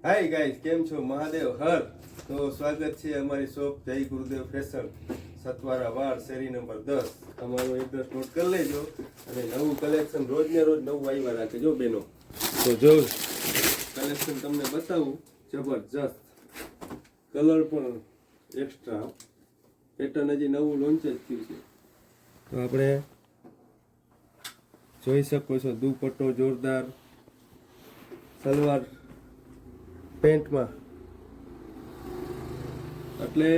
Hi guys, કેમ છો? મહાદેવ હર. તો સ્વાગત છે અમારી શોપ જય ગુરુદેવ ફેશન, સતવારા વાડ, શેરી નંબર 10. તમારો એડ્રેસ નોટ કરી લેજો. અને નવું કલેક્શન રોજ ને રોજ નવું આવ્યા રાખે જો બેનો. તો જો કલેક્શન તમને બતાવું, જબરજસ્ત કલર પણ એક્સ્ટ્રા, પેટર્ન હજી નવું લોન્ચ જ થયું છે. તો આપણે જોઈ શકો છો, દુપટ્ટો જોરદાર, સલવાર પેન્ટમાં. એટલે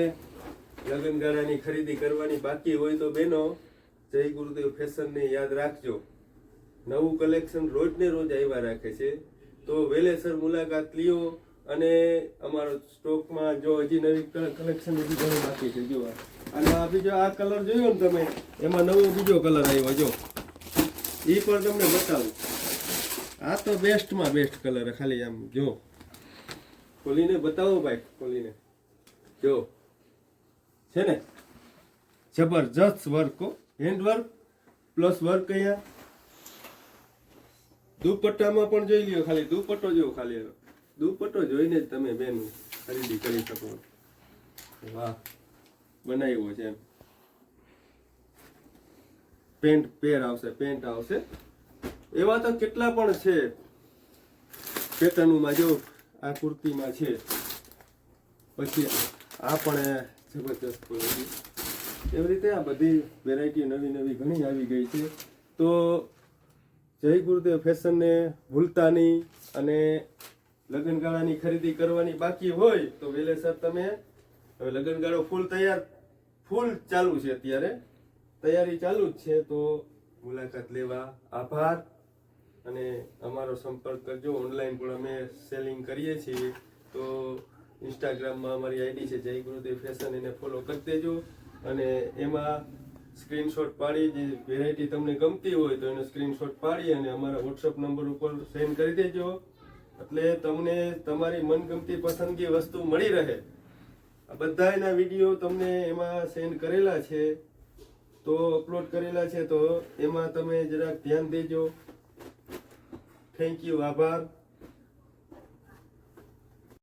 લગ્નગાળાની ખરીદી કરવાની બાકી હોય તો બેનો જય ગુરુદેવ ફેશનને યાદ રાખજો. નવું કલેક્શન રોજ ને રોજ આવ્યા રાખે છે. તો વેલેસર મુલાકાત લ્યો. અને અમારો સ્ટોકમાં જો હજી નવી કલેક્શન હજી ઘણું બાકી છે. જો અને આ બીજો આ કલર જોયો ને તમે, એમાં નવો બીજો કલર આવ્યો જો, એ પણ તમને બતાવું. આ તો બેસ્ટમાં બેસ્ટ કલર, ખાલી આમ જો ખોલીને બતાવો ભાઈ, ખોલીને જો છે ને જબરજસ્ત work, hand work plus work. અહીંયા દુપટ્ટામાં પણ જોઈ લ્યો, ખાલી દુપટ્ટો જો, ખાલી દુપટ્ટો જોઈને જ તમે બેન ખરીદી કરી શકો. વાહ, બનાવ્યો છે એમ. પેન્ટ પેર આવશે, પેન્ટ આવશે. એવા તો કેટલા પણ છે પેટર્નમાં. જો આ કુર્તીમાં છે, પછી આ પણ જબરજસ્ત ક્વોલિટી. એવી રીતે આ બધી વેરાયટી નવી નવી ઘણી આવી ગઈ છે. તો જય ગુરુદેવ ફેશનને ભૂલતા નહીં. અને લગ્નગાળાની ખરીદી કરવાની બાકી હોય તો વેલેસર તમે, હવે લગ્નગાળો ફૂલ ચાલુ છે, અત્યારે તૈયારી ચાલુ જ છે. તો મુલાકાત લેવા આભાર. અને અમારો સંપર્ક કરજો. ઓનલાઈન પણ અમે સેલિંગ કરીએ છીએ. તો ઇન્સ્ટાગ્રામમાં અમારી આઈડી છે જય ગુરુદેવ ફેશન, એને ફોલો કરી દેજો. અને એમાં સ્ક્રીનશોટ પાડી, જે વેરાયટી તમને ગમતી હોય તો એનો સ્ક્રીનશોટ પાડી અને અમારા વોટ્સઅપ નંબર ઉપર સેન્ડ કરી દેજો. એટલે તમને તમારી મનગમતી પસંદગી વસ્તુ મળી રહે. આ બધાના વિડીયો તમને એમાં સેન્ડ કરેલા છે, તો અપલોડ કરેલા છે. તો એમાં તમે જરાક ધ્યાન દેજો. થેન્ક યુ, આભાર.